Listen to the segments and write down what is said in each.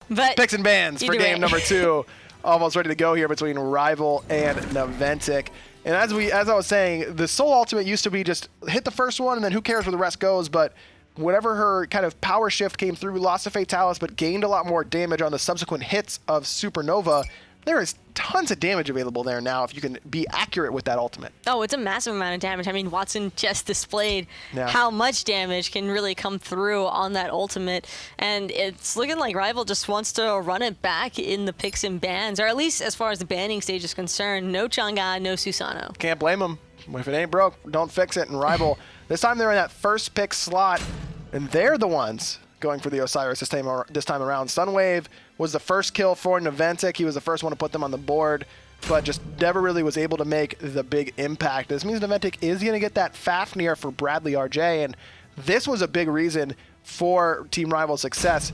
But picks and bans for game number 2. Almost ready to go here between RvL and Naventic. And as I was saying, the Soul ultimate used to be just hit the first one and then who cares where the rest goes, but whenever her kind of power shift came through, lost a Fatalis, but gained a lot more damage on the subsequent hits of Supernova, there is tons of damage available there now if you can be accurate with that ultimate. Oh, it's a massive amount of damage. I mean, Watson just displayed how much damage can really come through on that ultimate, and it's looking like RvL just wants to run it back in the picks and bans, or at least as far as the banning stage is concerned. No Chang'e, no Susano. Can't blame them. If it ain't broke, don't fix it. And RvL, this time they're in that first pick slot, and they're the ones going for the Osiris this time around. Sunwave was the first kill for Naventic. He was the first one to put them on the board, but just never really was able to make the big impact. This means Naventic is going to get that Fafnir for BradleyRJ, and this was a big reason for Team RvL's success.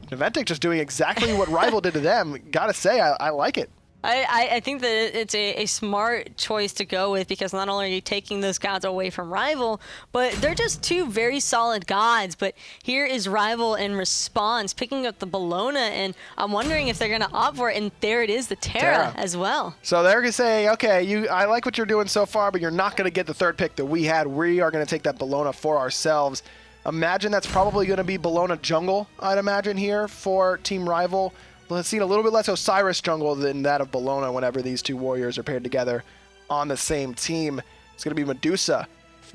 Naventic just doing exactly what RvL did to them. Gotta say, I like it. I think that it's a smart choice to go with, because not only are you taking those gods away from RvL, but they're just two very solid gods. But here is RvL in response, picking up the Bellona, and I'm wondering if they're going to opt for it, and there it is, the Terra as well. So they're going to say, okay, I like what you're doing so far, but you're not going to get the third pick that we had. We are going to take that Bellona for ourselves. Imagine that's probably going to be Bellona jungle, I'd imagine, here for Team RvL. Let's see a little bit less Osiris jungle than that of Bellona whenever these two warriors are paired together on the same team. It's going to be Medusa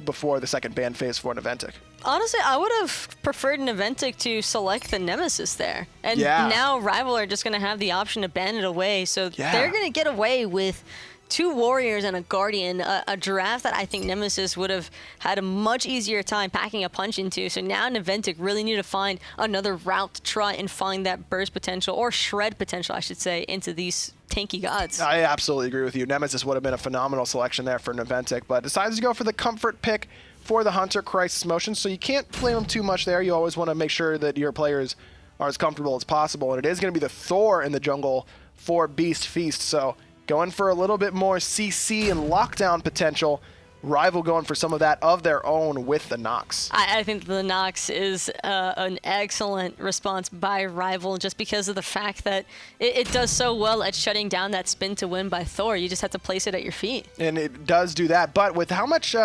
before the second ban phase for Naventic. Honestly, I would have preferred Naventic to select the Nemesis there. And now RvL are just going to have the option to ban it away. So they're going to get away with 2 warriors and a guardian, a draft that I think Nemesis would have had a much easier time packing a punch into. So now Naventic really need to find another route to try and find that burst potential, or shred potential, I should say, into these tanky gods. I absolutely agree with you. Nemesis would have been a phenomenal selection there for Naventic, but decides to go for the comfort pick for the Hunter CRYSIS Motion. So you can't blame them too much there. You always want to make sure that your players are as comfortable as possible. And it is going to be the Thor in the jungle for Beast Feast. So going for a little bit more CC and lockdown potential. RvL going for some of that of their own with the Nox. I think the Nox is an excellent response by RvL, just because of the fact that it does so well at shutting down that spin to win by Thor. You just have to place it at your feet. And it does do that, but with how much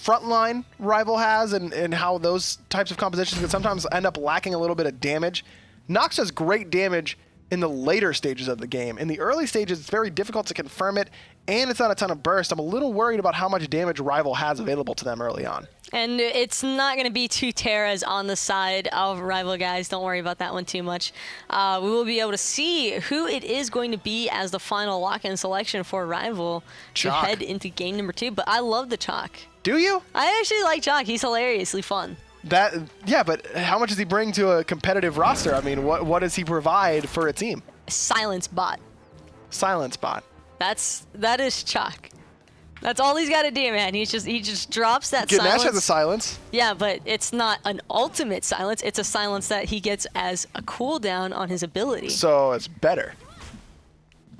frontline RvL has and how those types of compositions can sometimes end up lacking a little bit of damage, Nox does great damage in the later stages of the game. In the early stages, it's very difficult to confirm it, and it's not a ton of burst. I'm a little worried about how much damage RvL has available to them early on. And it's not going to be 2 Terras on the side of RvL, guys. Don't worry about that one too much. We will be able to see who it is going to be as the final lock-in selection for RvL to head into game number 2. But I love the Chaac. Do you? I actually like Chaac. He's hilariously fun. Yeah, but how much does he bring to a competitive roster? I mean, what does he provide for a team? Silence bot. Silence bot. That is Chaac. That's all he's got to do, man. he just drops that Ganesh silence. has a silence. Yeah, but it's not an ultimate silence. It's a silence that he gets as a cooldown on his ability. So it's better.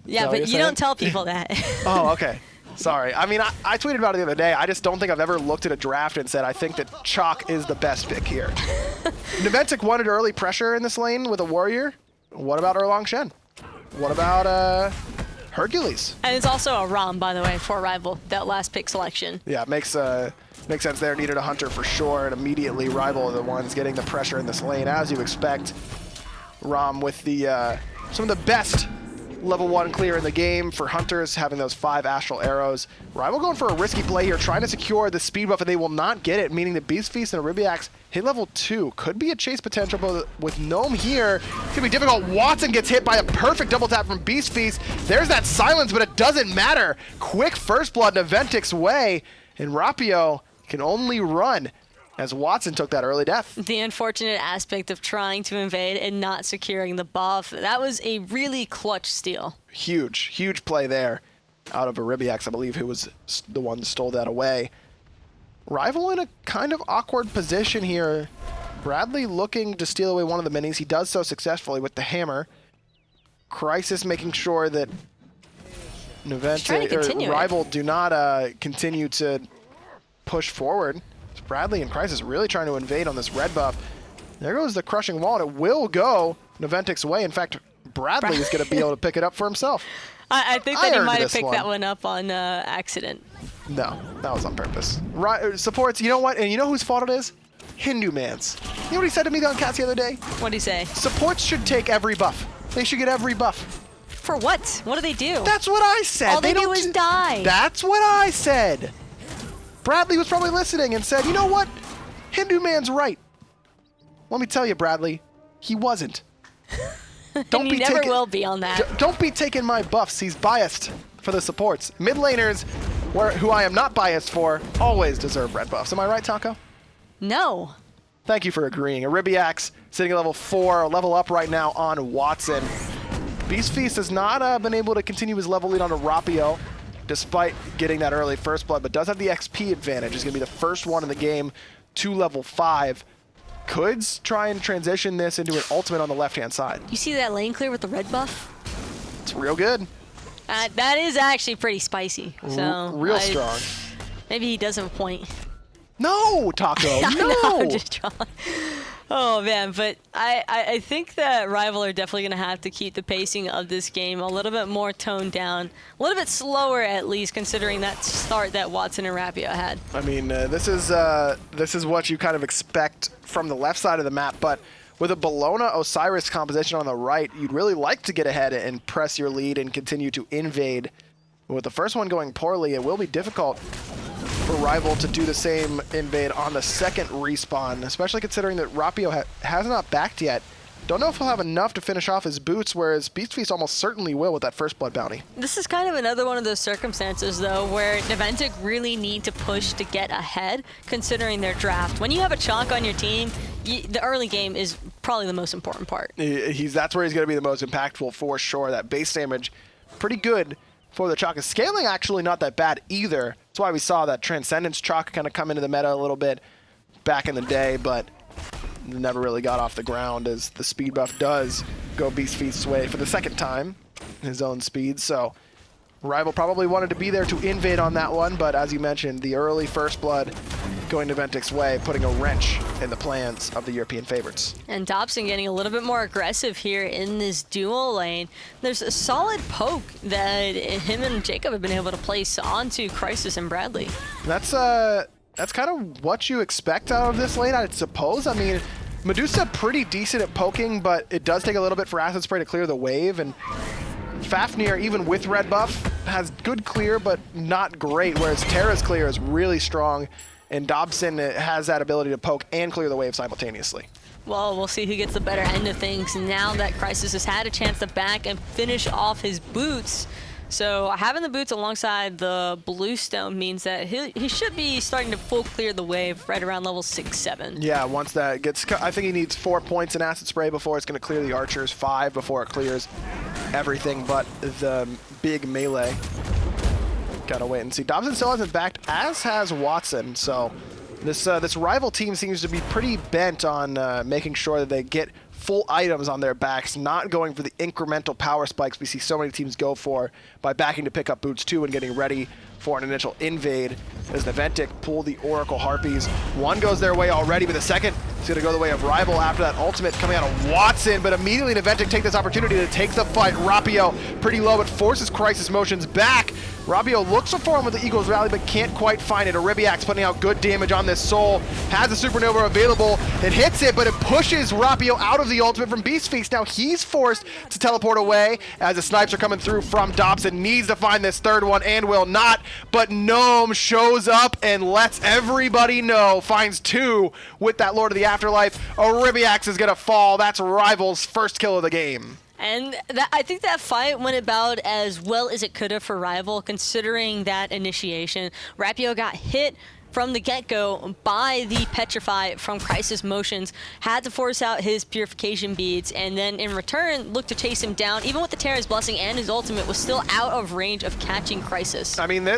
Yeah, but you don't tell people that. Oh, okay. Sorry. I mean, I tweeted about it the other day. I just don't think I've ever looked at a draft and said, I think that Chaac is the best pick here. Naventic wanted early pressure in this lane with a warrior. What about Erlang Shen? What about Hercules? And it's also a Ram, by the way, for RvL, that last pick selection. Yeah, makes sense there. Needed a Hunter for sure, and immediately RvL are the ones getting the pressure in this lane, as you expect. Ram with the some of the best level 1 clear in the game for Hunters, having those 5 Astral Arrows. RvL going for a risky play here, trying to secure the speed buff, and they will not get it, meaning the Beast Feast and Eribiiax hit level 2. Could be a chase potential, but with Gnome here, it's going to be difficult. Watson gets hit by a perfect double tap from Beast Feast. There's that silence, but it doesn't matter. Quick first blood Naventic's way, and Rapio can only run as Watson took that early death. The unfortunate aspect of trying to invade and not securing the buff. That was a really clutch steal. Huge play there out of Eribiiax, I believe, who was the one that stole that away. RvL in a kind of awkward position here. Bradley looking to steal away one of the minis. He does so successfully with the hammer. CRYSIS making sure that RvL do not continue to push forward. Bradley and CRYSIS really trying to invade on this red buff. There goes the crushing wall, and it will go Naventic's way. In fact, Bradley is going to be able to pick it up for himself. I think that he might have picked that one up on accident. No, that was on purpose. Supports, you know what? And you know whose fault it is? Hindu Man's. You know what he said to me on Cats the other day? What'd he say? Supports should take every buff. They should get every buff. For what? What do they do? That's what I said. All they do is die. That's what I said. Bradley was probably listening and said, you know what? Hindu Man's right. Let me tell you, Bradley, he wasn't. Don't be never will be on that. Don't be taking my buffs. He's biased for the supports. Mid laners, who I am not biased for, always deserve red buffs. Am I right, Taco? No. Thank you for agreeing. Eribiiax sitting at level 4, level up right now on Watson. Beast Feast has not been able to continue his level lead on Rapio, despite getting that early first blood, but does have the XP advantage. He's going to be the first one in the game to level 5. Could try and transition this into an ultimate on the left-hand side. You see that lane clear with the red buff? It's real good. That is actually pretty spicy. So real strong. Maybe he doesn't point. No, Taco, no! No, I'm just trying. Oh, man, but I think that RvL are definitely going to have to keep the pacing of this game a little bit more toned down, a little bit slower at least, considering that start that Watson and Rapio had. I mean, this is what you kind of expect from the left side of the map, but with a Bellona Osiris composition on the right, you'd really like to get ahead and press your lead and continue to invade. With the first one going poorly, it will be difficult for RvL to do the same invade on the second respawn, especially considering that Rapio has not backed yet. Don't know if he'll have enough to finish off his boots, whereas Beast Feast almost certainly will with that first blood bounty. This is kind of another one of those circumstances, though, where Naventic really need to push to get ahead, considering their draft. When you have a Chaac on your team, the early game is probably the most important part. That's where he's going to be the most impactful for sure. That base damage, pretty good for the Chaac. Scaling actually not that bad either. That's why we saw that Transcendence Chaac kind of come into the meta a little bit back in the day, but never really got off the ground as the speed buff does go Beast Feast's way for the second time, his own speed. So RvL probably wanted to be there to invade on that one, but as you mentioned, the early first blood going Naventic's way, putting a wrench in the plans of the European favorites. And Dobson getting a little bit more aggressive here in this dual lane. There's a solid poke that him and Jacob have been able to place onto CRYSIS and Bradley. That's kind of what you expect out of this lane, I suppose. I mean, Medusa pretty decent at poking, but it does take a little bit for Acid Spray to clear the wave, and Fafnir, even with red buff, has good clear, but not great, whereas Terra's clear is really strong, and Dobson has that ability to poke and clear the wave simultaneously. Well, we'll see who gets the better end of things now that CRYSIS has had a chance to back and finish off his boots. So having the boots alongside the Bluestone means that he should be starting to full clear the wave right around level 6-7. Yeah, once that gets, I think he needs 4 points in Acid Spray before it's going to clear the archers, 5 before it clears everything but the big melee. Gotta wait and see. Dobson still hasn't backed, as has Watson, so this RvL team seems to be pretty bent on making sure that they get full items on their backs, not going for the incremental power spikes we see so many teams go for by backing to pick up boots too and getting ready for an initial invade. As Naventic pull the Oracle Harpies. One goes their way already, but the second is going to go the way of RvL after that ultimate coming out of Watson, but immediately Naventic take this opportunity to take the fight. Rapio pretty low, but forces CRYSIS Motions back. Rapio looks for him with the Eagles Rally, but can't quite find it. Eribiiax putting out good damage on this soul. Has the Supernova available. It hits it, but it pushes Rapio out of the ultimate from Beast Feast. Now he's forced to teleport away as the snipes are coming through from Dobson. Needs to find this third one and will not, but Gnome shows up and lets everybody know. Finds 2 with that Lord of the Afterlife. Eribiiax is going to fall. That's RvL's first kill of the game. And I think that fight went about as well as it could have for RvL, considering that initiation. Rapio got hit from the get-go by the Petrify from CRYSIS Motions, had to force out his Purification Beads, and then in return looked to chase him down. Even with the Terra's Blessing and his ultimate, was still out of range of catching CRYSIS. I mean,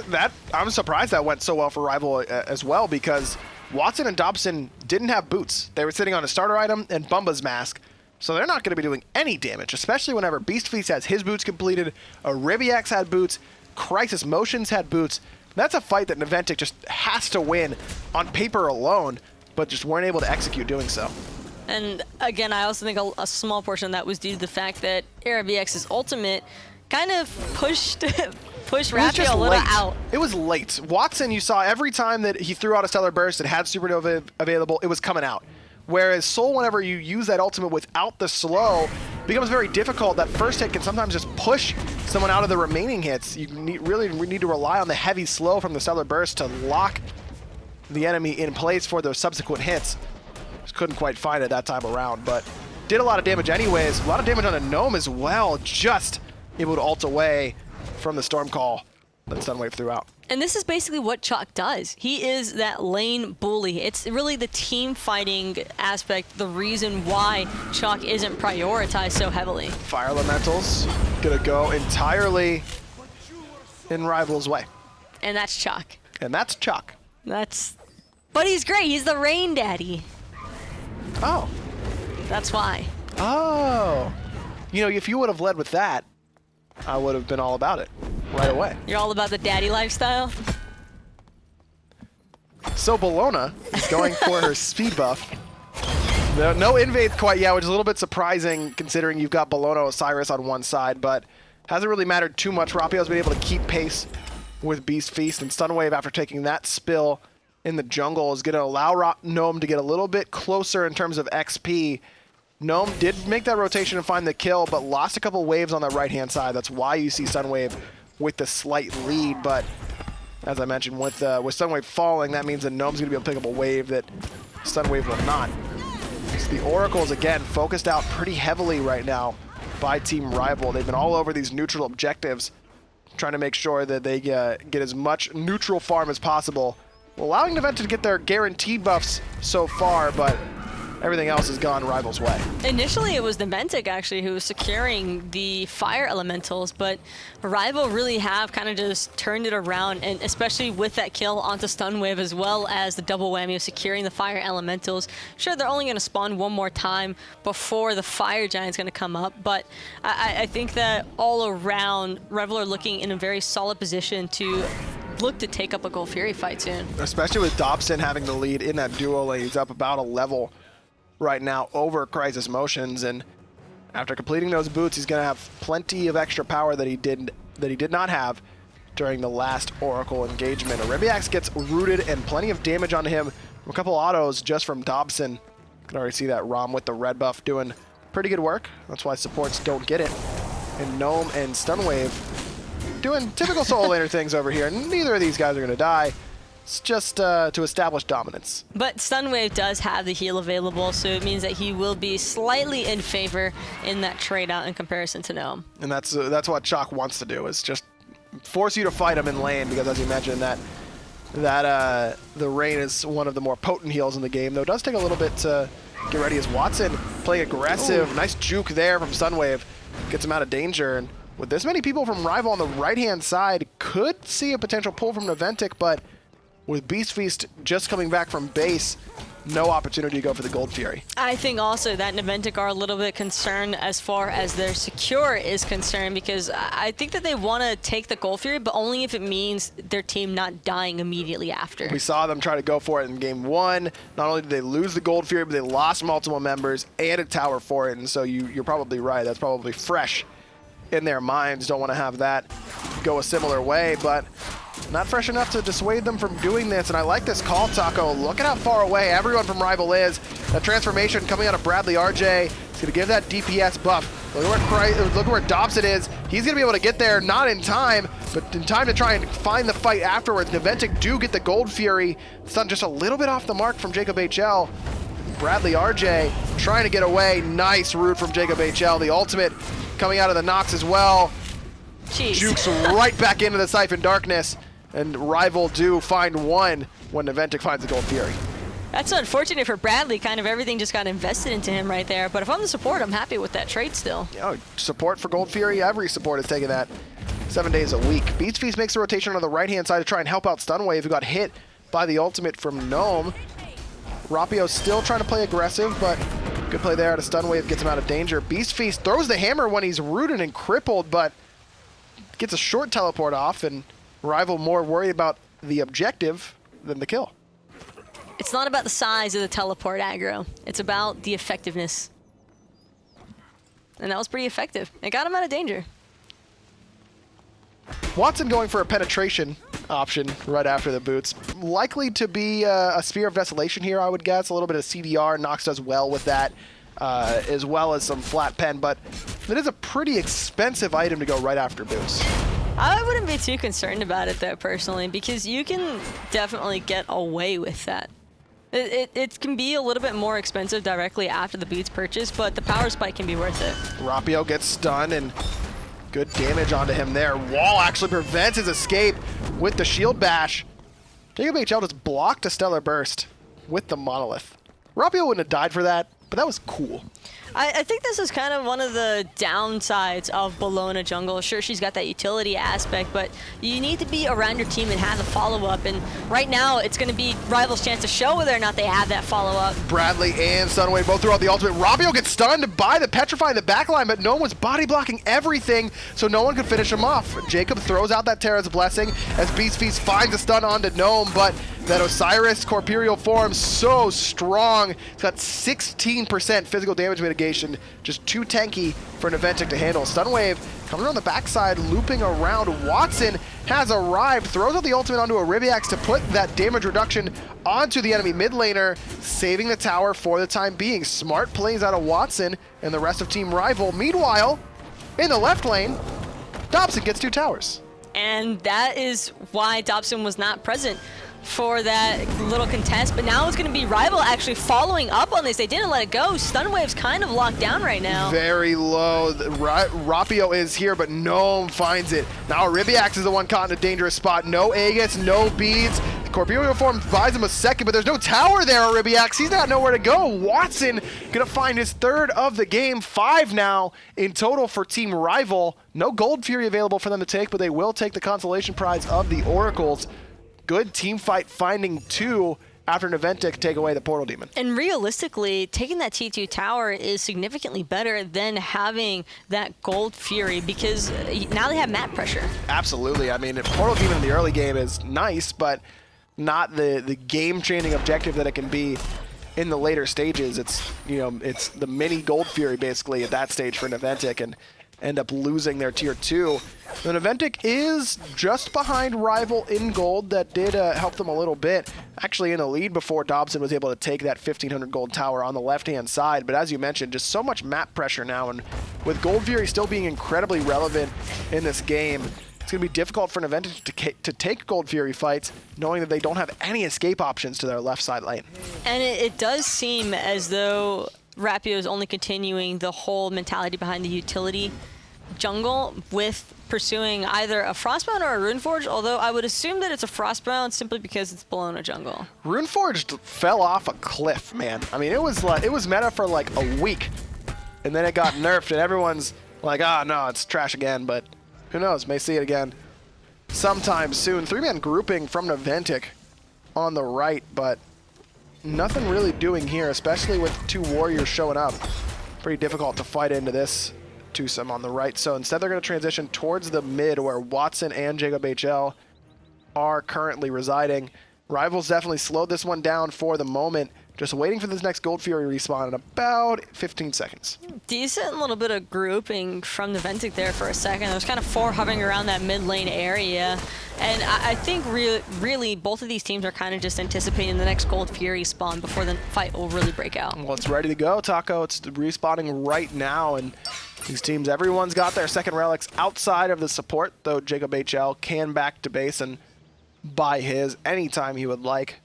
I'm surprised that went so well for RvL as well, because Watson and Dobson didn't have boots. They were sitting on a starter item and Bumba's Mask. So they're not going to be doing any damage, especially whenever Beast Feast has his boots completed, Eribiiax had boots, CRYSIS Motions had boots. That's a fight that Naventic just has to win on paper alone, but just weren't able to execute doing so. And again, I also think a small portion of that was due to the fact that Eribiiax's ultimate kind of pushed Rapio a little out. It was late. Watson, you saw every time that he threw out a Stellar Burst and had Supernova available, it was coming out. Whereas Soul, whenever you use that ultimate without the slow, becomes very difficult. That first hit can sometimes just push someone out of the remaining hits. You really need to rely on the heavy slow from the Stellar Burst to lock the enemy in place for those subsequent hits. Just couldn't quite find it that time around, but did a lot of damage anyways. A lot of damage on a Gnome as well, just able to ult away from the Storm Call that Sunwave threw out. And this is basically what Chaac does. He is that lane bully. It's really the team fighting aspect, the reason why Chaac isn't prioritized so heavily. Fire Elementals gonna go entirely in RvL's way. And that's Chaac. And that's Chaac. But he's great. He's the rain daddy. Oh. That's why. Oh. You know, if you would have led with that, I would have been all about it right away. You're all about the daddy lifestyle? So Bellona is going for her speed buff. No invade quite yet, which is a little bit surprising considering you've got Bellona Osiris on one side, but hasn't really mattered too much. Rapio's been able to keep pace with Beast Feast, and Stunwave, after taking that spill in the jungle, is going to allow Gnome to get a little bit closer in terms of XP. Gnome did make that rotation and find the kill, but lost a couple waves on the right-hand side. That's why you see Sunwave with the slight lead, but as I mentioned, with Sunwave falling, that means that Gnome's going to be able to pick up a wave that Sunwave will not. So the Oracles, again, focused out pretty heavily right now by Team RvL. They've been all over these neutral objectives, trying to make sure that they get as much neutral farm as possible, allowing Naventic to get their guaranteed buffs so far, but everything else has gone RvL's way. Initially, it was Naventic actually who was securing the fire elementals, but RvL really have kind of just turned it around, and especially with that kill onto Stunwave as well as the double whammy of securing the fire elementals. Sure, they're only going to spawn one more time before the fire giant's going to come up, but I think that all around, RvL are looking in a very solid position to look to take up a Gold Fury fight soon. Especially with Dobson having the lead in that duo lane. He's up about a level right now over CRYSIS MoTioNZz, and after completing those boots, he's going to have plenty of extra power that he did not have during the last Oracle engagement. Eribiiax gets rooted and plenty of damage on him from a couple autos just from Dobson. You can already see that Ram with the red buff doing pretty good work. That's why supports don't get it. And Gnome and Stunwave doing typical solo laner things over here. Neither of these guys are going to die. It's just to establish dominance. But Stunwave does have the heal available, so it means that he will be slightly in favor in that trade-out in comparison to Gnome. And that's what Chaac wants to do, is just force you to fight him in lane, because as you mentioned, that the Rain is one of the more potent heals in the game, though it does take a little bit to get ready as Watson playing aggressive. Ooh. Nice juke there from Stunwave. Gets him out of danger, and with this many people from RvL on the right-hand side, could see a potential pull from Naventic, but with Beast Feast just coming back from base, no opportunity to go for the Gold Fury. I think also that Naventic are a little bit concerned as far as their secure is concerned, because I think that they want to take the Gold Fury, but only if it means their team not dying immediately after. We saw them try to go for it in game one. Not only did they lose the Gold Fury, but they lost multiple members and a tower for it, and so you're probably right. That's probably fresh in their minds. Don't want to have that go a similar way, but not fresh enough to dissuade them from doing this. And I like this call, Taco. Look at how far away everyone from RvL is. That transformation coming out of BradleyRJ is going to give that DPS buff. Look at where Dobson is. He's going to be able to get there, not in time, but in time to try and find the fight afterwards. Naventic do get the Gold Fury. It's done just a little bit off the mark from JacobHL. BradleyRJ trying to get away. Nice root from JacobHL. The ultimate coming out of the Nox as well. Jeez. Jukes right back into the Siphon Darkness, and RvL do find one when Naventic finds the Gold Fury. That's unfortunate for Bradley. Kind of everything just got invested into him right there. But if I'm the support, I'm happy with that trade still. Yeah, support for Gold Fury, every support is taking that 7 days a week. Beast Feast makes a rotation on the right-hand side to try and help out Stunwave, who got hit by the ultimate from Gnome. Rapio still trying to play aggressive, but good play there out of Stunwave, gets him out of danger. Beast Feast throws the hammer when he's rooted and crippled, but gets a short teleport off, and RvL more worried about the objective than the kill. It's not about the size of the teleport aggro. It's about the effectiveness. And that was pretty effective. It got him out of danger. Watson going for a penetration option right after the boots. Likely to be a Spear of Desolation here, I would guess. A little bit of CDR. Nox does well with that, as well as some flat pen, but it is a pretty expensive item to go right after boots. I wouldn't be too concerned about it, though, personally, because you can definitely get away with that. It can be a little bit more expensive directly after the boots purchase, but the power spike can be worth it. Rapio gets stunned, and good damage onto him there. Wall actually prevents his escape with the shield bash. JacobHL just blocked a Stellar Burst with the Monolith. Rapio wouldn't have died for that, but that was cool. I think this is kind of one of the downsides of Bellona jungle. Sure, she's got that utility aspect, but you need to be around your team and have the follow-up. And right now, it's going to be Rival's chance to show whether or not they have that follow-up. Bradley and Sunwave both threw out the ultimate. Rapio gets stunned by the Petrify in the backline, but no one's body blocking everything, so no one could finish him off. Jacob throws out that Terra's Blessing as Beast Feast finds a stun onto Gnome, but that Osiris corporeal form so strong. It's got 16% physical damage mitigation, just too tanky for Naventic to handle. Stunwave coming around the backside, looping around. Watson has arrived, throws out the ultimate onto Eribiiax to put that damage reduction onto the enemy mid laner, saving the tower for the time being. Smart plays out of Watson and the rest of Team Rival. Meanwhile, in the left lane, Dobson gets 2 towers. And that is why Dobson was not present for that little contest, but now it's going to be Rival actually following up on this. They didn't let it go. Stunwave's kind of locked down right now. Very low. Rapio is here, but Gnome finds it. Now Eribiiax is the one caught in a dangerous spot. No Aegis, no beads. Corporeal form buys him a second, but there's no tower there, Eribiiax. He's not nowhere to go. Watson gonna find his 3rd of the game. 5 now in total for Team Rival. No Gold Fury available for them to take, but they will take the consolation prize of the Oracles. Good team fight finding 2 after Naventic take away the Portal Demon. And realistically, taking that T2 tower is significantly better than having that Gold Fury, because now they have map pressure. Absolutely. I mean, Portal Demon in the early game is nice, but not the game-changing objective that it can be in the later stages. It's, you know, it's the mini Gold Fury basically at that stage for Naventic, and end up losing their tier 2. The Naventic is just behind Rival in gold. That did help them a little bit. Actually in the lead before Dobson was able to take that 1,500 gold tower on the left-hand side. But as you mentioned, just so much map pressure now. And with Gold Fury still being incredibly relevant in this game, it's going to be difficult for Naventic to take Gold Fury fights, knowing that they don't have any escape options to their left side lane. And it does seem as though Rapio is only continuing the whole mentality behind the utility jungle with pursuing either a Frostbound or a Runeforged, although I would assume that it's a Frostbound simply because it's Bellona jungle. Runeforged fell off a cliff, man. I mean, it was meta for like a week, and then it got nerfed, and everyone's like, ah, no, it's trash again, but who knows, may see it again sometime soon. 3-man grouping from Naventic on the right, but nothing really doing here, especially with 2 warriors showing up. Pretty difficult to fight into this twosome on the right. So instead they're going to transition towards the mid where Watson and JacobHL are currently residing. Rivals definitely slowed this one down for the moment. Just waiting for this next Gold Fury respawn in about 15 seconds. Decent little bit of grouping from Naventic there for a second. There was kind of 4 hovering around that mid lane area. And I think really both of these teams are kind of just anticipating the next Gold Fury spawn before the fight will really break out. Well, it's ready to go, Taco. It's respawning right now. And these teams, everyone's got their second relics outside of the support, though JacobHL can back to base and buy his anytime he would like.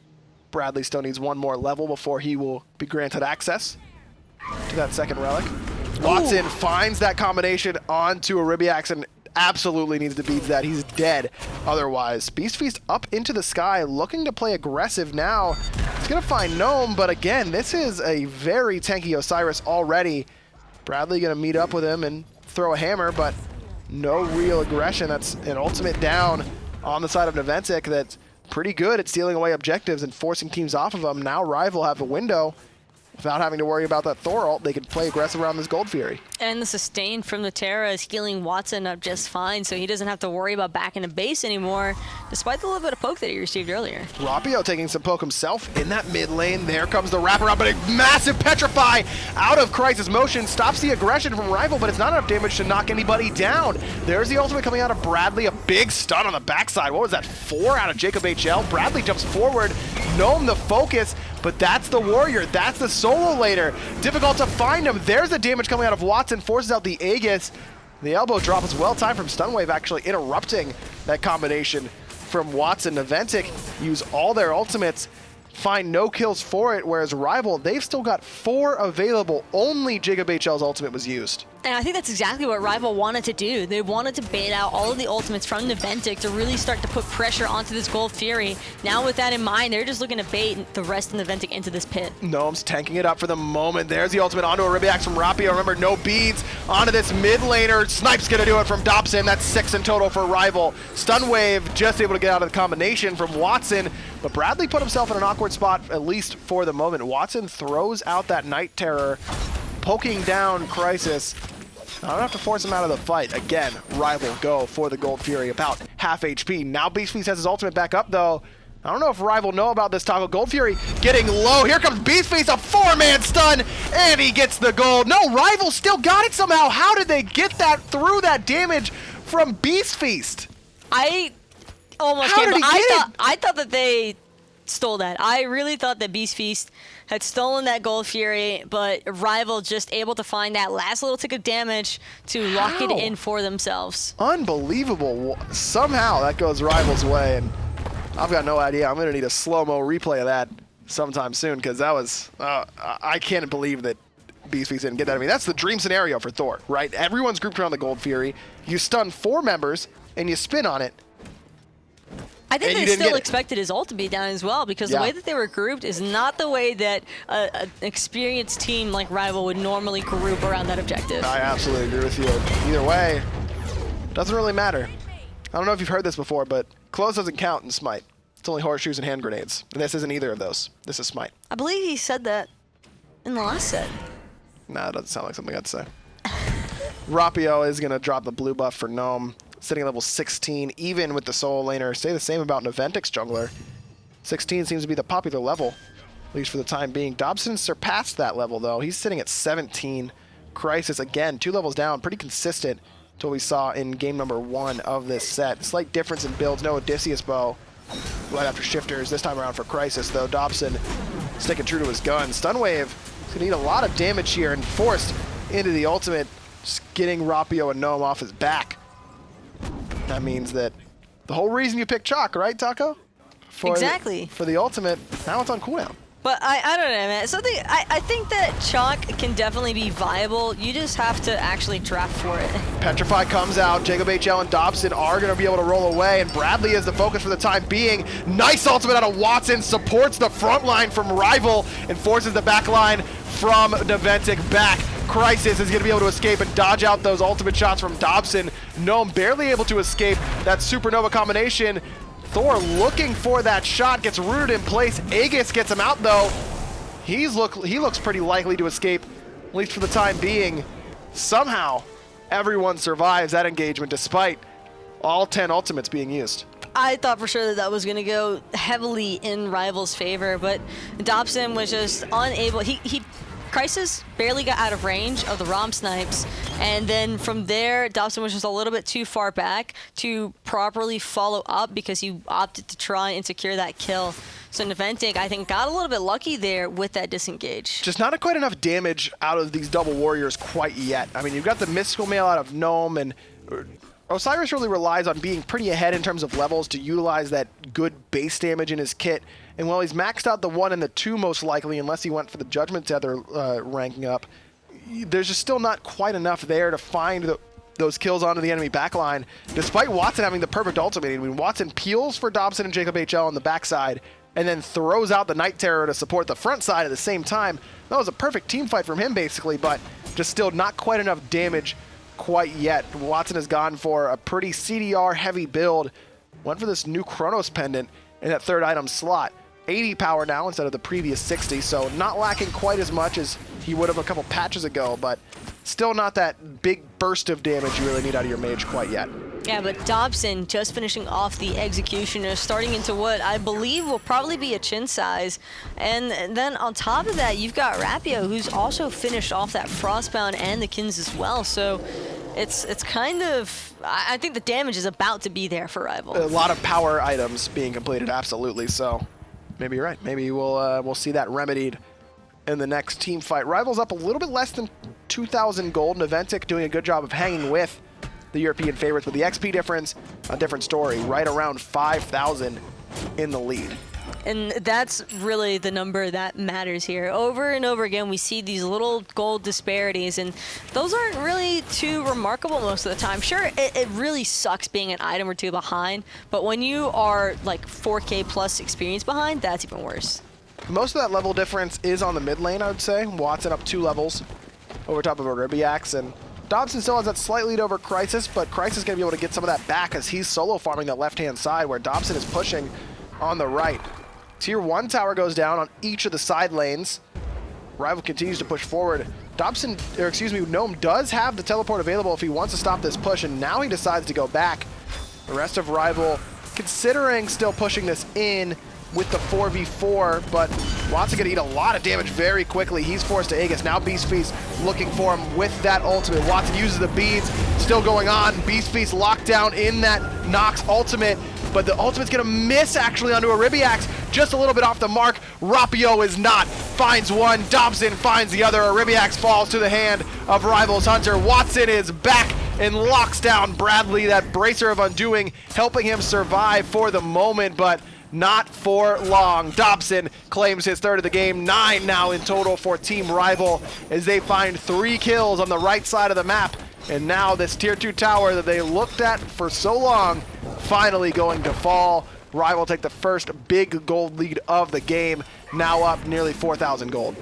Bradley still needs 1 more level before he will be granted access to that second relic. Watson finds that combination onto Eribiiax and absolutely needs to beat that. He's dead otherwise. Beast Feast up into the sky, looking to play aggressive now. He's going to find Gnome, but again, this is a very tanky Osiris already. Bradley going to meet up with him and throw a hammer, but no real aggression. That's an ultimate down on the side of Naventic that's pretty good at stealing away objectives and forcing teams off of them. Now Rival have a window without having to worry about that Thor ult, they can play aggressive around this Gold Fury. And the sustain from the Terra is healing Watson up just fine, so he doesn't have to worry about backing a base anymore, despite the little bit of poke that he received earlier. Rapio taking some poke himself in that mid lane. There comes the wraparound, but a massive Petrify out of CRYSIS Motion stops the aggression from RvL, but it's not enough damage to knock anybody down. There's the ultimate coming out of Bradley, a big stun on the backside. What was that, 4 out of JacobHL? Bradley jumps forward, Gnome the focus, but that's the warrior, that's the solo later. Difficult to find him. There's the damage coming out of Watson, forces out the Aegis. The elbow drop is well timed from Stunwave, actually interrupting that combination from Watson. Naventic use all their ultimates, find no kills for it, whereas RvL, they've still got 4 available. Only JacobHL's ultimate was used. And I think that's exactly what RvL wanted to do. They wanted to bait out all of the ultimates from Naventic to really start to put pressure onto this Gold Fury. Now with that in mind, they're just looking to bait the rest of Naventic into this pit. Gnome's tanking it up for the moment. There's the ultimate onto Eribiiax from Rapio. Remember, no beads onto this mid laner. Snipe's gonna do it from Dobson. That's 6 in total for RvL. Stunwave just able to get out of the combination from Watson, but Bradley put himself in an awkward spot, at least for the moment. Watson throws out that Night Terror, poking down CRYSIS. I don't have to force him out of the fight. Again, RvL go for the Gold Fury, about half HP. Now Beast Feast has his ultimate back up, though. I don't know if RvL know about this toggle. Gold Fury getting low. Here comes Beast Feast, a 4-man stun, and he gets the gold. No, RvL still got it somehow. How did they get that through that damage from Beast Feast? I almost How came, did but he get I thought that they stole that. I really thought that Beast Feast had stolen that Gold Fury, but RvL just able to find that last little tick of damage to lock it in for themselves. Unbelievable. Somehow that goes RvL's way, and I've got no idea. I'm going to need a slow-mo replay of that sometime soon, because that was, I can't believe that Beast Feast didn't get that. I mean, that's the dream scenario for Thor, right? Everyone's grouped around the Gold Fury. You stun 4 members, and you spin on it. I think they still expected his ult to be down as well, because the way that they were grouped is not the way that an experienced team like RvL would normally group around that objective. I absolutely agree with you. Either way, doesn't really matter. I don't know if you've heard this before, but close doesn't count in Smite. It's only horseshoes and hand grenades. And this isn't either of those. This is Smite. I believe he said that in the last set. Nah, it doesn't sound like something I'd say. Rapio is going to drop the blue buff for Gnome, sitting at level 16, even with the solo laner. Say the same about Naventic's jungler. 16 seems to be the popular level, at least for the time being. Dobson surpassed that level, though. He's sitting at 17. CRYSIS, again, 2 levels down, pretty consistent to what we saw in game number 1 of this set. Slight difference in builds, no Odysseus bow right after shifters. This time around for CRYSIS, though, Dobson sticking true to his gun. Stunwave is going to need a lot of damage here, and forced into the ultimate, just getting Rapio and Gnome off his back. That means that the whole reason you picked Chaac, right, Taco? Exactly. For the ultimate, now it's on cooldown. But I don't know, man. I think that Chaac can definitely be viable. You just have to actually draft for it. Petrify comes out. JacobHL and Dobson are going to be able to roll away, and Bradley is the focus for the time being. Nice ultimate out of Watson. Supports the front line from RvL and forces the back line from Naventic back. CRYSIS is going to be able to escape and dodge out those ultimate shots from Dobson. Gnome barely able to escape that supernova combination. Thor looking for that shot, gets rooted in place. Aegis gets him out, though. He looks pretty likely to escape, at least for the time being. Somehow, everyone survives that engagement despite all 10 ultimates being used. I thought for sure that that was going to go heavily in RvL's favor, but Dobson was just unable. CRYSIS barely got out of range of the Rom snipes, and then from there, Dobson was just a little bit too far back to properly follow up because he opted to try and secure that kill. So Naventic, I think, got a little bit lucky there with that disengage. Just not quite enough damage out of these double warriors quite yet. I mean, you've got the mystical mail out of Gnome, and Osiris really relies on being pretty ahead in terms of levels to utilize that good base damage in his kit. And while he's maxed out the 1 and the 2 most likely, unless he went for the Judgment Tether ranking up, there's just still not quite enough there to find those kills onto the enemy backline, despite Watson having the perfect ultimate. I mean, Watson peels for Dobson and JacobHL on the backside, and then throws out the Night Terror to support the front side at the same time. That was a perfect team fight from him, basically, but just still not quite enough damage quite yet. Watson has gone for a pretty CDR-heavy build, went for this new Chronos Pendant in that 3rd item slot. 80 power now instead of the previous 60, so not lacking quite as much as he would have a couple patches ago, but still not that big burst of damage you really need out of your mage quite yet. Yeah, but Dobson just finishing off the Executioner, starting into what I believe will probably be a chin size. And then on top of that, you've got Rapio, who's also finished off that Frostbound and the Kins as well. So it's kind of, I think the damage is about to be there for RvL. A lot of power items being completed, absolutely. So maybe you're right. Maybe we'll see that remedied in the next team fight. RvL's up a little bit less than 2,000 gold. Naventic doing a good job of hanging with the European favorites, with the XP difference, a different story, right around 5,000 in the lead. And that's really the number that matters here. Over and over again, we see these little gold disparities, and those aren't really too remarkable most of the time. Sure, it really sucks being an item or two behind, but when you are like 4K plus experience behind, that's even worse. Most of that level difference is on the mid lane, I would say. Watson up 2 levels over top of Eribiiax, and Dobson still has that slight lead over CRYSIS, but CRYSIS is going to be able to get some of that back as he's solo farming that left-hand side where Dobson is pushing on the right. Tier 1 tower goes down on each of the side lanes. RvL continues to push forward. Gnome does have the teleport available if he wants to stop this push, and now he decides to go back. The rest of RvL considering still pushing this in with the 4v4, but Watson gonna eat a lot of damage very quickly. He's forced to Aegis. Now Beast Feast looking for him with that ultimate. Watson uses the beads, still going on. Beast Feast locked down in that Nox ultimate, but the ultimate's gonna miss actually onto Eribiiax, just a little bit off the mark. Rapio is not, finds one, Dobson finds the other. Eribiiax falls to the hand of RvL's Hunter. Watson is back and locks down Bradley, that Bracer of Undoing, helping him survive for the moment, but not for long. Dobson claims his third of the game. 9 now in total for Team RvL as they find 3 kills on the right side of the map. And now this tier 2 tower that they looked at for so long, finally going to fall. RvL take the first big gold lead of the game, now up nearly 4,000 gold.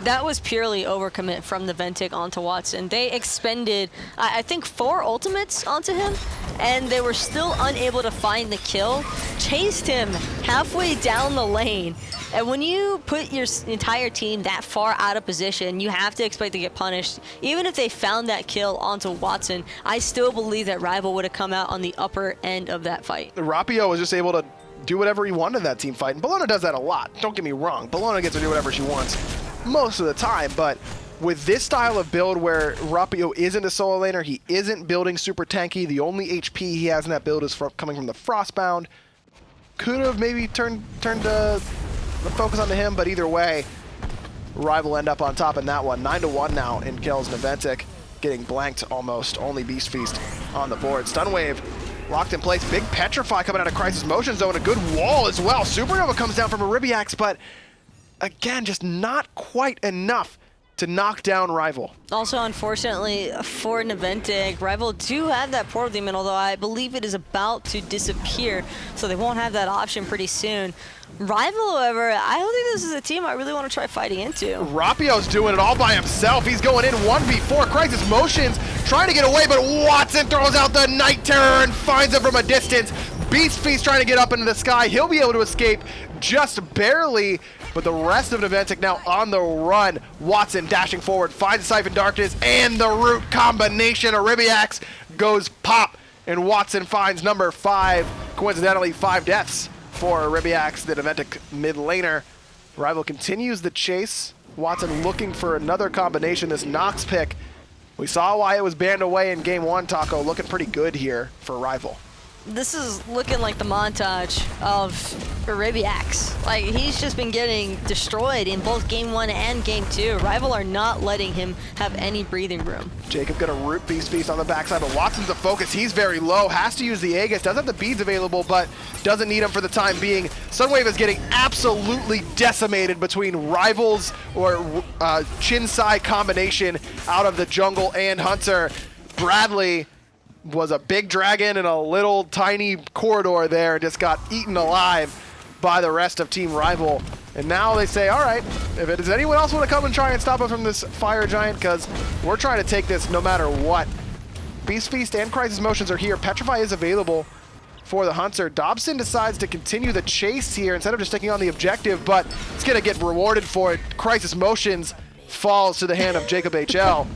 That was purely overcommit from the Naventic onto Watson. They expended, I think, 4 ultimates onto him, and they were still unable to find the kill. Chased him halfway down the lane. And when you put your entire team that far out of position, you have to expect to get punished. Even if they found that kill onto Watson, I still believe that RvL would have come out on the upper end of that fight. Rapio was just able to do whatever he wanted in that team fight, and Bellona does that a lot. Don't get me wrong. Bellona gets to do whatever she wants most of the time, but with this style of build where Rapio isn't a solo laner, he isn't building super tanky, the only HP he has in that build is coming from the Frostbound. Could have maybe turned the focus onto him, but either way, RvL end up on top in that one. 9-1 now in kills. Naventic getting blanked almost. Only Beast Feast on the board. Stun Wave locked in place. Big Petrify coming out of CRYSIS MoTioNZz. A good wall as well. Supernova comes down from Eribiiax, but again, just not quite enough to knock down RvL. Also, unfortunately, for Naventic, RvL do have that portal demon, although I believe it is about to disappear, so they won't have that option pretty soon. RvL, however, I don't think this is a team I really want to try fighting into. Rapio's doing it all by himself. He's going in 1v4. CRYSIS MoTioNZz trying to get away, but Watson throws out the Night Terror and finds him from a distance. Beast Feast trying to get up into the sky. He'll be able to escape just barely, but the rest of Naventic now on the run. Watson dashing forward, finds Siphon Darkness and the root combination. Eribiiax goes pop, and Watson finds number 5. Coincidentally, 5 deaths for Eribiiax, the Naventic mid laner. RvL continues the chase. Watson looking for another combination. This Nox pick, we saw why it was banned away in game 1, Taco. Looking pretty good here for RvL. This is looking like the montage of Eribiiax. Like, he's just been getting destroyed in both game 1 and game 2. RvL are not letting him have any breathing room. Jacob got a root Beast Feast on the backside, but Watson's the focus. He's very low, has to use the Aegis, does have the beads available, but doesn't need them for the time being. Sunwave is getting absolutely decimated between RvL's or Chinsai combination out of the jungle and Hunter. Bradley was a big dragon in a little tiny corridor there and just got eaten alive by the rest of Team RvL. And now they say, all right, if it does anyone else want to come and try and stop us from this fire giant, because we're trying to take this no matter what. Beast Feast and CRYSIS MoTioNZz are here. Petrify is available for the Hunter. Dobson decides to continue the chase here instead of just sticking on the objective, but it's going to get rewarded for it. CRYSIS MoTioNZz falls to the hand of JacobHL.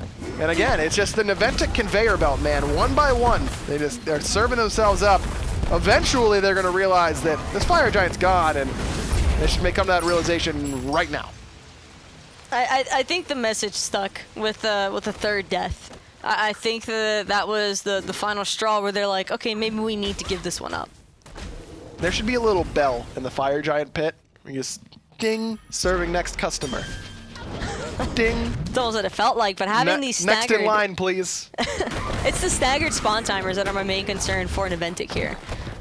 And again, it's just the Naventic conveyor belt, man. One by one, they're serving themselves up. Eventually, they're going to realize that this Fire Giant's gone, and they may come to that realization right now. I think the message stuck with the third death. I think that was the final straw where they're like, okay, maybe we need to give this one up. There should be a little bell in the Fire Giant pit. We just ding, serving next customer. Ding. That's almost what it felt like, but having these staggered... Next in line, please. It's the staggered spawn timers that are my main concern for Naventic here.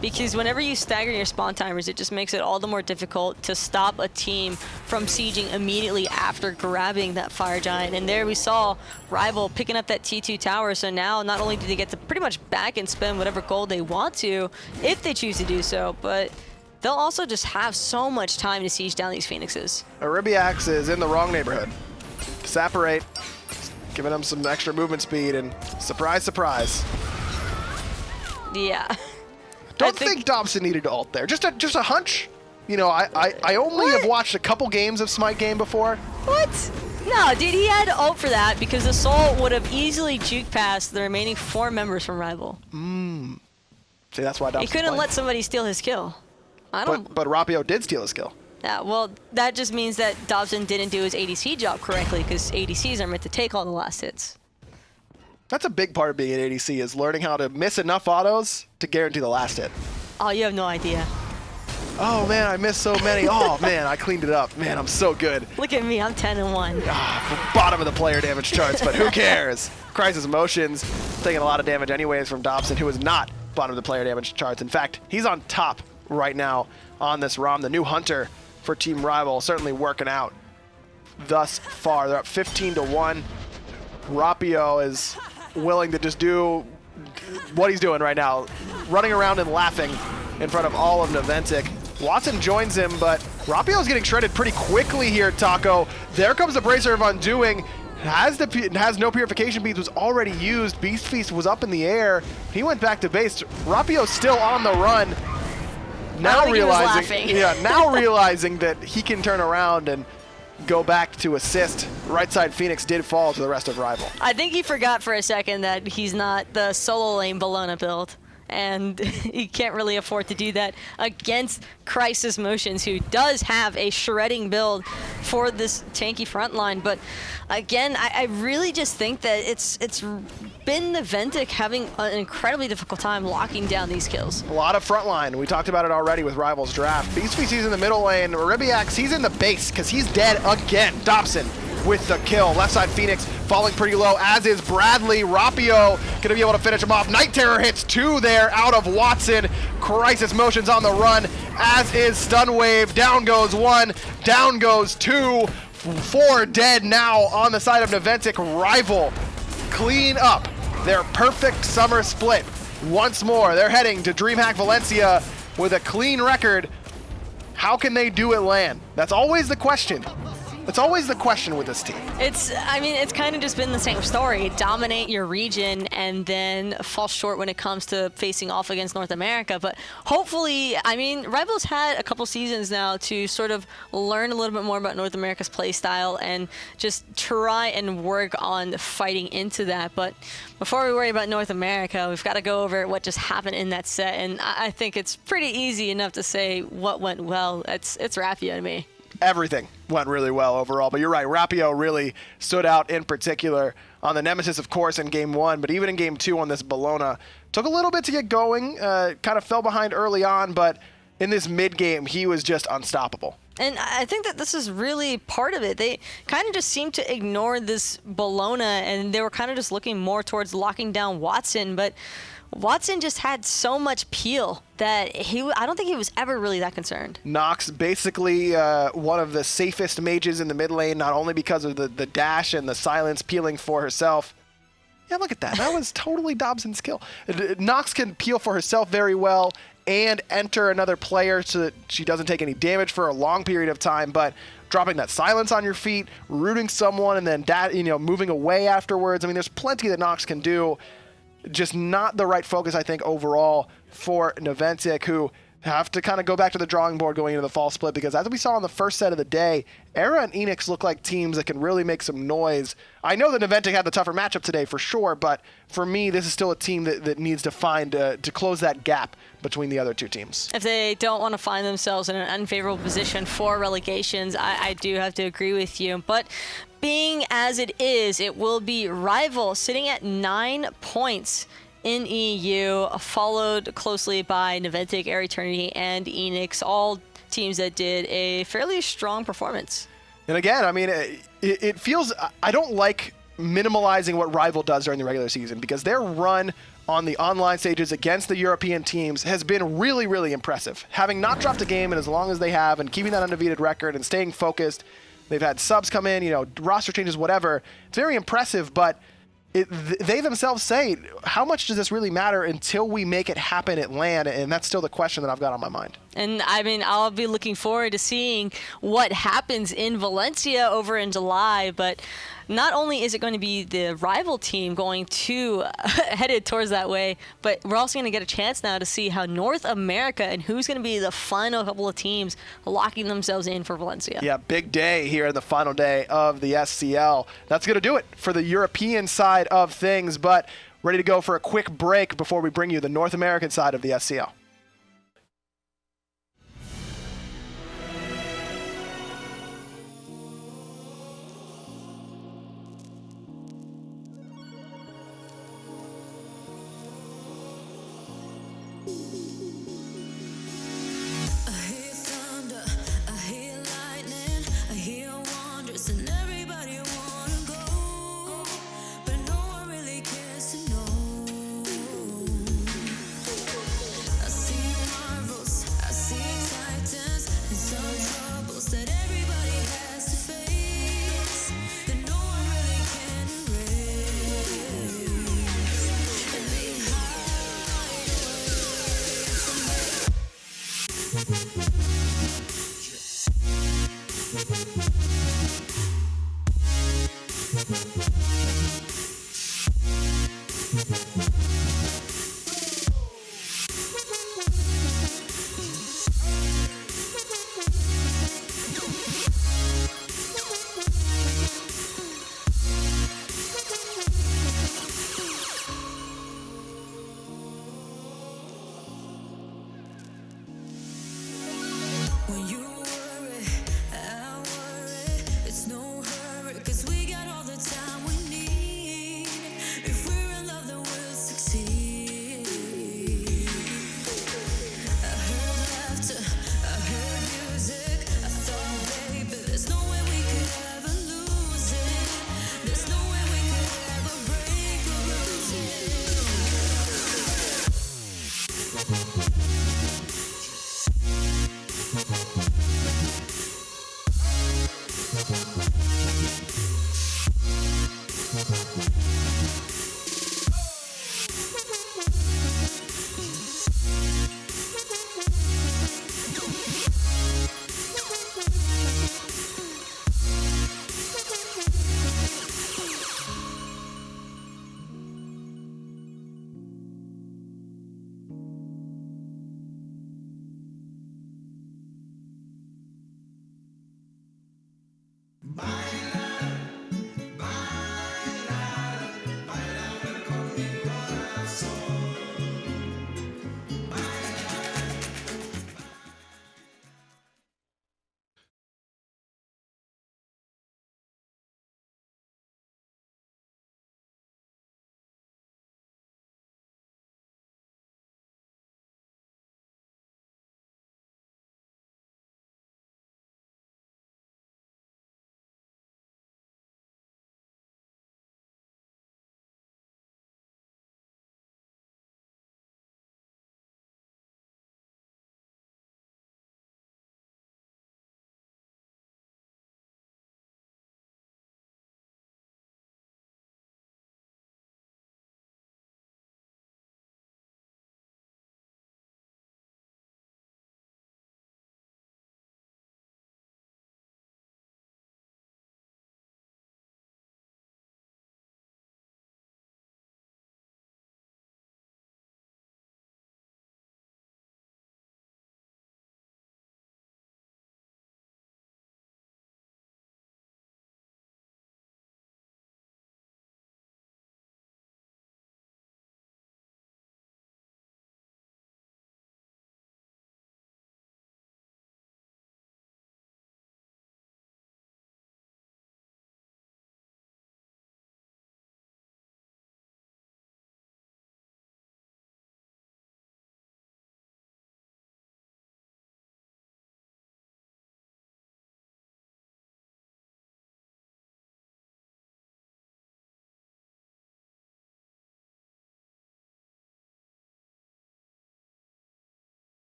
Because whenever you stagger your spawn timers, it just makes it all the more difficult to stop a team from sieging immediately after grabbing that Fire Giant. And there we saw RvL picking up that T2 tower, so now not only do they get to pretty much back and spend whatever gold they want to, if they choose to do so, but they'll also just have so much time to siege down these Phoenixes. Eribiiax is in the wrong neighborhood. Separate, giving them some extra movement speed, and surprise, surprise. Yeah. Don't think Dobson needed to ult there. Just a hunch. You know, I only have watched a couple games of Smite game before. What? No, dude, he had to ult for that because the Soul would have easily juked past the remaining 4 members from RvL. See, that's why Dobson. He couldn't let somebody steal his kill. But Rapio did steal his kill. Yeah, well, that just means that Dobson didn't do his ADC job correctly because ADCs are meant to take all the last hits. That's a big part of being an ADC, is learning how to miss enough autos to guarantee the last hit. Oh, you have no idea. Oh, man, I missed so many. Oh, man, I cleaned it up. Man, I'm so good. Look at me, I'm 10-1. Bottom of the player damage charts, but who cares? CRYSIS MoTioNZz taking a lot of damage anyways from Dobson, who is not bottom of the player damage charts. In fact, he's on top right now on this ROM. The new Hunter for Team RvL certainly working out thus far. They're up 15-1. Rapio is willing to just do what he's doing right now, running around and laughing in front of all of Naventic. Watson joins him, but Rapio's getting shredded pretty quickly here, Taco. There comes the Bracer of Undoing. Has no purification beads, was already used. Beast Feast was up in the air. He went back to base. Rapio's still on the run. Now realizing that he can turn around and go back to assist. Right side Phoenix did fall to the rest of RvL. I think he forgot for a second that he's not the solo lane Bellona build, and he can't really afford to do that against CRYSIS MoTioNZz, who does have a shredding build for this tanky front line. But again, I really just think that it's been Naventic having an incredibly difficult time locking down these kills. A lot of front line. We talked about it already with RvL's draft. Beast Feast, he's in the middle lane. Eribiiax, he's in the base because he's dead again. Dobson with the kill. Left side Phoenix falling pretty low, as is Bradley. Rapio gonna be able to finish him off. Night Terror hits 2 there out of Watson. CRYSIS MoTioNZz on the run, as is Stun Wave. Down goes 1, down goes 2. 4 dead now on the side of Naventic. RvL clean up their perfect summer split. Once more, they're heading to DreamHack Valencia with a clean record. How can they do it land? That's always the question. That's always the question with this team. It's kind of just been the same story. Dominate your region and then fall short when it comes to facing off against North America. But hopefully, RvL's had a couple seasons now to sort of learn a little bit more about North America's play style and just try and work on fighting into that. But before we worry about North America, we've got to go over what just happened in that set. And I think it's pretty easy enough to say what went well. It's Rapio to me. Everything went really well overall, but you're right, Rapio really stood out in particular on the Nemesis, of course, in Game 1, but even in Game 2 on this Bellona. Took a little bit to get going, kind of fell behind early on, but in this mid-game, he was just unstoppable. And I think that this is really part of it. They kind of just seemed to ignore this Bellona, and they were kind of just looking more towards locking down Watson, but Watson just had so much peel that I don't think he was ever really that concerned. Nox basically one of the safest mages in the mid lane, not only because of the dash and the silence peeling for herself. Yeah, look at that. That was totally Dobson's kill. Nox can peel for herself very well and enter another player so that she doesn't take any damage for a long period of time, but dropping that silence on your feet, rooting someone, and then moving away afterwards. I mean, there's plenty that Nox can do. just not the right focus, I think, overall for Naventic, who have to kind of go back to the drawing board going into the fall split, because as we saw in the first set of the day, Era and Enix look like teams that can really make some noise. I know that Naventic had the tougher matchup today for sure, but for me, this is still a team that needs to find to close that gap between the other two teams. If they don't want to find themselves in an unfavorable position for relegations, I do have to agree with you. But being as it is, it will be RvL sitting at 9 points in EU, followed closely by Naventic, Air Eternity, and Enix, all teams that did a fairly strong performance. And again, I mean, it feels, I don't like minimalizing what RvL does during the regular season, because their run on the online stages against the European teams has been really, really impressive. Having not dropped a game in as long as they have and keeping that undefeated record and staying focused, they've had subs come in, you know, roster changes, whatever. It's very impressive, but they themselves say, how much does this really matter until we make it happen at LAN? And that's still the question that I've got on my mind. And I mean, I'll be looking forward to seeing what happens in Valencia over in July, but not only is it going to be the RvL team going to headed towards that way, but we're also going to get a chance now to see how North America and who's going to be the final couple of teams locking themselves in for Valencia. Yeah, big day here in the final day of the SCL. That's going to do it for the European side of things, but ready to go for a quick break before we bring you the North American side of the SCL.